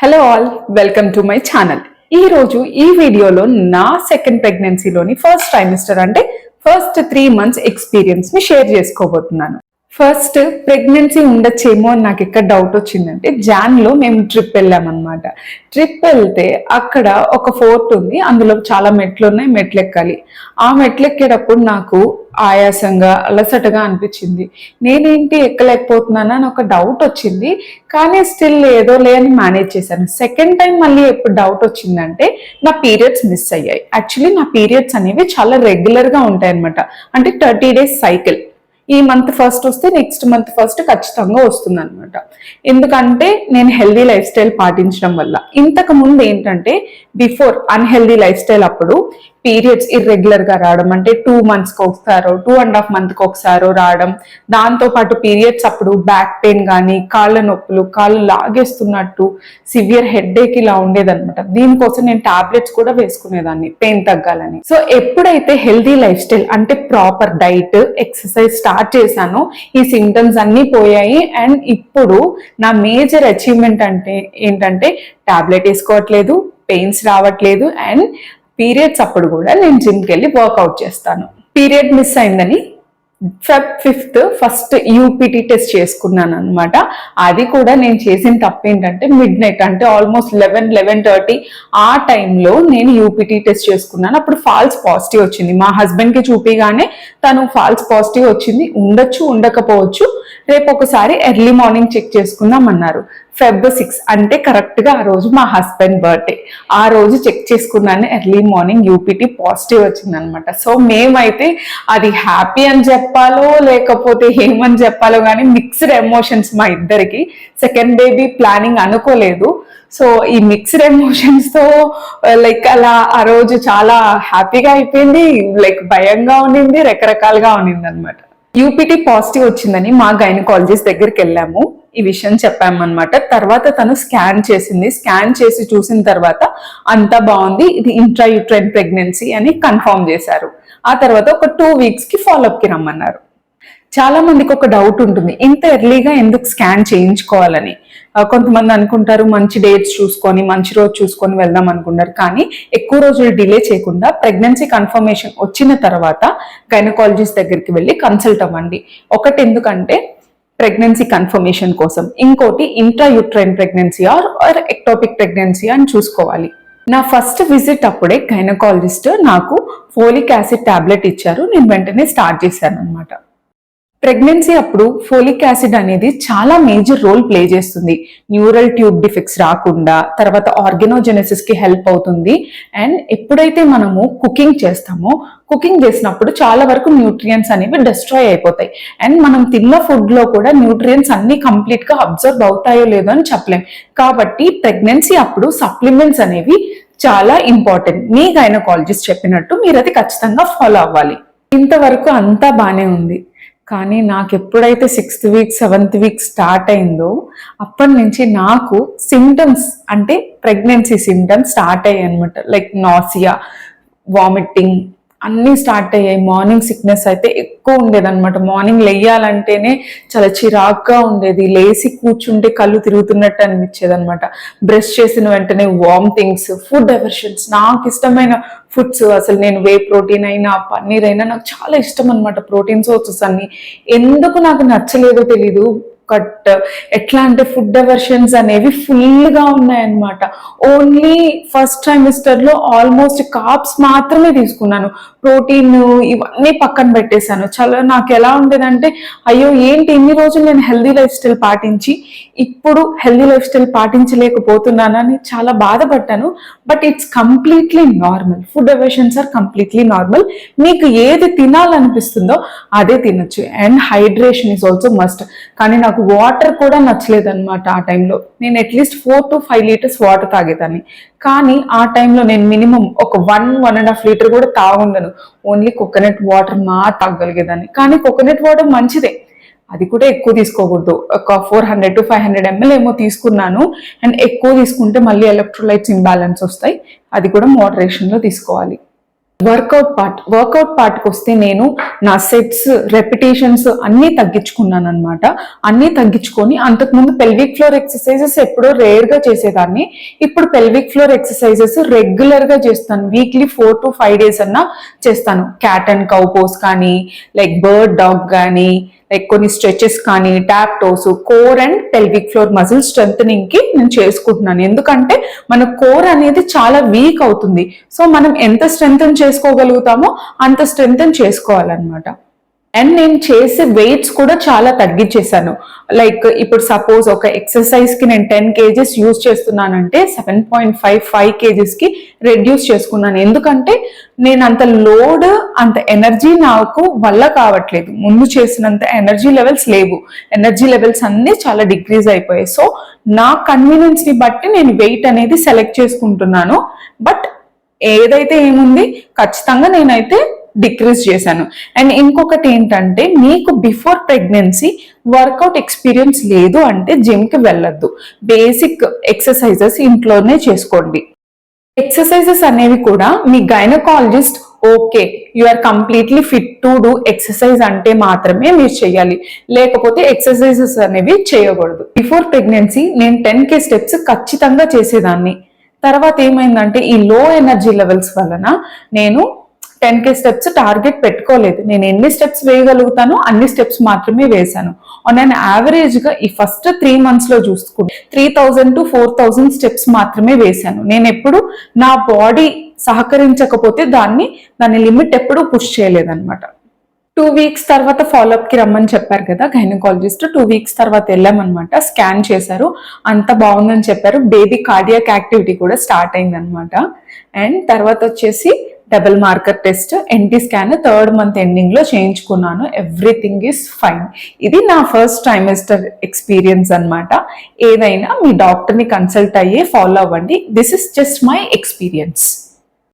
Hello all, welcome to my channel. ఈ రోజు ఈ వీడియోలో నా సెకండ్ ప్రెగ్నెన్సీలోని ఫస్ట్ ట్రైమిస్టర్ అంటే ఫస్ట్ 3 months ఎక్స్పీరియన్స్ ని షేర్ చేసుకోబోతున్నాను. ఫస్ట్ ప్రెగ్నెన్సీ ఉండొచ్చేమో అని నాకు ఎక్కడ డౌట్ వచ్చిందంటే జాన్లో మేము ట్రిప్ వెళ్ళామన్నమాట. ట్రిప్ వెళ్తే అక్కడ ఒక ఫోర్ట్ ఉంది, అందులో చాలా మెట్లు ఉన్నాయి, మెట్లు ఎక్కాలి. ఆ మెట్లు ఎక్కేటప్పుడు నాకు ఆయాసంగా అలసటగా అనిపించింది. నేనేంటి ఎక్కలేకపోతున్నాను అని ఒక డౌట్ వచ్చింది, కానీ స్టిల్ ఏదో అని మేనేజ్ చేశాను. సెకండ్ టైం మళ్ళీ ఎప్పుడు డౌట్ వచ్చిందంటే నా పీరియడ్స్ మిస్ అయ్యాయి. యాక్చువల్లీ నా పీరియడ్స్ అనేవి చాలా రెగ్యులర్గా ఉంటాయి అనమాట. అంటే 30 days సైకిల్. ఈ మంత్ ఫస్ట్ వస్తే నెక్స్ట్ మంత్ ఫస్ట్ ఖచ్చితంగా వస్తుంది అనమాట. ఎందుకంటే నేను హెల్దీ లైఫ్ స్టైల్ పాటించడం వల్ల. ఇంతకు ముందు ఏంటంటే బిఫోర్ అన్హెల్దీ లైఫ్ స్టైల్ అప్పుడు పీరియడ్స్ ఇర్రెగ్యులర్ గా రావడం, అంటే 2 months ఒకసారో 2.5 months ఒకసారో రావడం. దాంతో పాటు పీరియడ్స్ అప్పుడు బ్యాక్ పెయిన్ కానీ, కాళ్ళ నొప్పులు, కాళ్ళు లాగేస్తున్నట్టు, సివియర్ హెడ్ఏక్ ఇలా ఉండేదన్నమాట. దీనికోసం నేను టాబ్లెట్స్ కూడా వేసుకునేదాన్ని పెయిన్ తగ్గాలని. సో ఎప్పుడైతే హెల్దీ లైఫ్ స్టైల్ అంటే ప్రాపర్ డైట్, ఎక్సర్సైజ్ స్టార్ట్ చేశానో ఈ సింటమ్స్ అన్ని పోయాయి. అండ్ ఇప్పుడు నా మేజర్ అచీవ్మెంట్ అంటే ఏంటంటే టాబ్లెట్ వేసుకోవట్లేదు, పెయిన్స్ రావట్లేదు, అండ్ పీరియడ్స్ అప్పుడు కూడా నేను జిమ్కి వెళ్ళి వర్కౌట్ చేస్తాను. పీరియడ్ మిస్ అయిందని Feb 5th first UPT test చేసుకున్నాను అనమాట. అది కూడా నేను చేసిన తప్పు ఏంటంటే మిడ్ నైట్, అంటే ఆల్మోస్ట్ 11-11:30 ఆ టైంలో నేను యూపీటీ టెస్ట్ చేసుకున్నాను. అప్పుడు ఫాల్స్ పాజిటివ్ వచ్చింది. మా హస్బెండ్కి చూపిగానే తను ఫాల్స్ పాజిటివ్ వచ్చింది. ఉండొచ్చు, ఉండకపోవచ్చు, రేపు ఒకసారి ఎర్లీ మార్నింగ్ చెక్ చేసుకుందాం అన్నారు. Feb 6 అంటే కరెక్ట్గా ఆ రోజు మా హస్బెండ్ బర్త్డే. ఆ రోజు చెక్ చేసుకున్నాను, ఎర్లీ మార్నింగ్ యూపీటీ పాజిటివ్ వచ్చింది అనమాట. సో మేమైతే అది హ్యాపీ అని చెప్పాలో లేకపోతే ఏమని చెప్పాలో కానీ మిక్స్డ్ ఎమోషన్స్ మా ఇద్దరికి. సెకండ్ బేబీ ప్లానింగ్ అనుకోలేదు. సో ఈ మిక్స్డ్ ఎమోషన్స్ తో లైక్ అలా ఆ రోజు చాలా హ్యాపీగా అయిపోయింది, లైక్ భయంగా ఉండింది, రకరకాలుగా ఉండింది అనమాట. యూపీటీ పాజిటివ్ వచ్చిందని మా గైనకాలజిస్ట్ దగ్గరికి వెళ్ళాము. ఈ విషయం చెప్పామన్నమాట. తర్వాత తను స్కాన్ చేసింది. స్కాన్ చేసి చూసిన తర్వాత అంతా బాగుంది, ఇది ఇంట్రాయూట్రైన్ ప్రెగ్నెన్సీ అని కన్ఫర్మ్ చేశారు. ఆ తర్వాత ఒక 2 weeks కి ఫాలోఅప్ కి రమ్మన్నారు. చాలా మందికి ఒక డౌట్ ఉంటుంది, ఇంత ఎర్లీగా ఎందుకు స్కాన్ చేయించుకోవాలని. కొంతమంది అనుకుంటారు మంచి డేట్స్ చూసుకొని, మంచి రోజు చూసుకొని వెళ్దాం అనుకుంటారు. కానీ ఎక్కువ రోజులు డిలే చేయకుండా ప్రెగ్నెన్సీ కన్ఫర్మేషన్ వచ్చిన తర్వాత గైనకాలజిస్ట్ దగ్గరికి వెళ్ళి కన్సల్ట్ అవ్వండి. ఒకటి ఎందుకంటే ప్రెగ్నెన్సీ కన్ఫర్మేషన్ కోసం, ఇంకోటి intrauterine pregnancy or ectopic pregnancy అని చూసుకోవాలి. నా ఫస్ట్ విజిట్ అప్పుడే గైనకాలజిస్ట్ నాకు ఫోలిక్ యాసిడ్ టాబ్లెట్ ఇచ్చారు. నేను వెంటనే స్టార్ట్ చేశాను అనమాట. ప్రెగ్నెన్సీ అప్పుడు ఫోలిక్ యాసిడ్ అనేది చాలా మేజర్ రోల్ ప్లే చేస్తుంది. న్యూరల్ ట్యూబ్ డిఫెక్ట్స్ రాకుండా, తర్వాత ఆర్గనోజెనెసిస్ కి హెల్ప్ అవుతుంది. అండ్ ఎప్పుడైతే మనము కుకింగ్ చేస్తామో, కుకింగ్ చేసినప్పుడు చాలా వరకు న్యూట్రియంట్స్ అనేవి డిస్ట్రాయ్ అయిపోతాయి. అండ్ మనం తిన్న ఫుడ్ లో కూడా న్యూట్రియంట్స్ అన్ని కంప్లీట్ గా అబ్జర్వ్ అవుతాయో లేదో అని చెప్పలేం. కాబట్టి ప్రెగ్నెన్సీ అప్పుడు సప్లిమెంట్స్ అనేవి చాలా ఇంపార్టెంట్. మీ గైనకాలజిస్ట్ చెప్పినట్టు మీరు అది ఖచ్చితంగా ఫాలో అవ్వాలి. ఇంతవరకు అంతా బానే ఉంది, కానీ నాకు ఎప్పుడైతే 6th week 7th week start అయిందో అప్పటి నుంచి నాకు సిమ్టమ్స్, అంటే ప్రెగ్నెన్సీ సిమ్టమ్స్ స్టార్ట్ అయ్యాయి అనమాట. లైక్ నాసియా, వామిటింగ్ అన్నీ స్టార్ట్ అయ్యాయి. మార్నింగ్ సిక్నెస్ అయితే ఎక్కువ ఉండేదన్నమాట. మార్నింగ్ లేయాలంటేనే చాలా చిరాగ్గా ఉండేది. లేచి కూర్చుంటే కళ్ళు తిరుగుతున్నట్టు అనిపించేది అనమాట. బ్రష్ చేసిన వెంటనే వామిటింగ్స్, ఫుడ్ ఎవర్షన్స్. నాకు ఇష్టమైన ఫుడ్స్, అసలు నేను వే ప్రోటీన్ అయినా పన్నీర్ అయినా నాకు చాలా ఇష్టం అనమాట. ప్రోటీన్ సోర్సెస్ అన్ని ఎందుకు నాకు నచ్చలేదో తెలీదు. బట్ ఎట్లా అంటే ఫుడ్ ఎవర్షన్స్ అనేవి ఫుల్గా ఉన్నాయన్నమాట. ఓన్లీ ఫస్ట్ ట్రైమిస్టర్ లో ఆల్మోస్ట్ కార్బ్స్ మాత్రమే తీసుకున్నాను. ప్రోటీన్ ఇవన్నీ పక్కన పెట్టేశాను. చాలా నాకు ఎలా ఉండేదంటే, అయ్యో ఏంటి ఇన్ని రోజులు నేను హెల్దీ లైఫ్ స్టైల్ పాటించి ఇప్పుడు హెల్దీ లైఫ్ స్టైల్ పాటించలేకపోతున్నానని చాలా బాధపడ్డాను. But it's completely normal. Food aversions are completely normal. మీకు ఏది తినాలనిపిస్తుందో అదే తినొచ్చు. And hydration is also must. కానీ నాకు వాటర్ కూడా నచ్చలేదన్నమాట. ఆ టైంలో నేను అట్లీస్ట్ 4 to 5 liters వాటర్ తాగేదాన్ని. కానీ ఆ టైంలో నేను మినిమం ఒక 1-1.5 liter కూడా తాగుండను. ఓన్లీ కోకోనట్ వాటర్ తాగగలిగేదాన్ని. కానీ కోకోనట్ వాటర్ మంచిదే, అది కూడా ఎక్కువ తీసుకోకూడదు. ఒక 400 to 500 ml ఏమో తీసుకున్నాను. అండ్ ఎక్కువ తీసుకుంటే మళ్ళీ ఎలక్ట్రోలైట్స్ ఇంబ్యాలెన్స్ వస్తాయి. అది కూడా మోడరేషన్లో తీసుకోవాలి. వర్కౌట్ పార్ట్కి వస్తే నేను నా సెట్స్ రెపిటేషన్స్ అన్నీ తగ్గించుకున్నాను అనమాట. అన్నీ తగ్గించుకొని అంతకుముందు పెల్విక్ ఫ్లోర్ ఎక్సర్సైజెస్ ఎప్పుడో రేర్గా చేసేదాన్ని. ఇప్పుడు పెల్విక్ ఫ్లోర్ ఎక్సర్సైజెస్ రెగ్యులర్గా చేస్తాను. వీక్లీ 4 to 5 days అన్నా చేస్తాను. క్యాట్ అండ్ కౌ పోస్ కానీ, లైక్ బర్డ్ డాగ్ కానీ, లైక్ కొన్ని స్ట్రెచెస్ కానీ, tap toes, core and pelvic floor muscle strengthening కి నేను చేసుకుంటున్నాను. ఎందుకంటే మన కోర్ అనేది చాలా వీక్ అవుతుంది. సో మనం ఎంత స్ట్రెంథన్ చేసుకోగలుగుతామో అంత స్ట్రెంథన్ చేసుకోవాలన్నమాట. అండ్ నేను చేసే వెయిట్స్ కూడా చాలా తగ్గించేశాను. లైక్ ఇప్పుడు సపోజ్ ఒక ఎక్సర్సైజ్ కి నేను 10 kgs యూజ్ చేస్తున్నానంటే 7.55 kgs కి రెడ్యూస్ చేసుకున్నాను. ఎందుకంటే నేను అంత లోడ్, అంత ఎనర్జీ నాకు వల్ల కావట్లేదు. ముందు చేసినంత ఎనర్జీ లెవెల్స్ లేవు. ఎనర్జీ లెవెల్స్ అన్ని చాలా డిక్రీజ్ అయిపోయాయి. సో నా కన్వీనియన్స్ ని బట్టి నేను వెయిట్ అనేది సెలెక్ట్ చేసుకుంటున్నాను. బట్ ఏదైతే ఏముంది ఖచ్చితంగా నేనైతే డిక్రీజ్ చేశాను. అండ్ ఇంకొకటి ఏంటంటే, మీకు బిఫోర్ ప్రెగ్నెన్సీ వర్కౌట్ ఎక్స్పీరియన్స్ లేదు అంటే జిమ్ కి వెళ్ళొద్దు. బేసిక్ ఎక్సర్సైజెస్ ఇంట్లోనే చేసుకోండి. ఎక్సర్సైజెస్ అనేవి కూడా మీ gynaecologist okay you are completely fit to do exercise అంటే మాత్రమే మీరు చేయాలి, లేకపోతే ఎక్సర్సైజెస్ అనేవి చేయకూడదు. బిఫోర్ ప్రెగ్నెన్సీ నేను 10K స్టెప్స్ ఖచ్చితంగా చేసేదాన్ని. తర్వాత ఏమైందంటే, ఈ లో ఎనర్జీ లెవెల్స్ వలన నేను 10K స్టెప్స్ టార్గెట్ పెట్టుకోలేదు. నేను ఎన్ని స్టెప్స్ వేయగలుగుతానో అన్ని స్టెప్స్ మాత్రమే వేశాను. ఆన్ అన్ యావరేజ్ గా ఈ ఫస్ట్ 3 months లో చూసుకుంటే 3000 to 4000 స్టెప్స్ మాత్రమే వేశాను. నేను ఎప్పుడు నా బాడీ సహకరించకపోతే దాని లిమిట్ ఎప్పుడు పుష్ చేయలేదన్నమాట. 2 weeks తర్వాత ఫాలోఅప్ కి రమ్మని చెప్పారు కదా గైనకాలజిస్ట్. 2 weeks తర్వాత వెళ్ళామన్నమాట. స్కాన్ చేశారు, అంత బాగుందని చెప్పారు. బేబీ కార్డియాక్ యాక్టివిటీ కూడా స్టార్ట్ అయిందనమాట. అండ్ తర్వాత వచ్చేసి double marker test, NT scan 3rd month ending లో చేయించుకున్నాను. Everything is fine. ఇది నా ఫస్ట్ ట్రైమెస్టర్ ఎక్స్పీరియన్స్ అన్నమాట. ఏదైనా మీ డాక్టర్ని కన్సల్ట్ అయ్యి ఫాలో అవ్వండి. This is just my experience.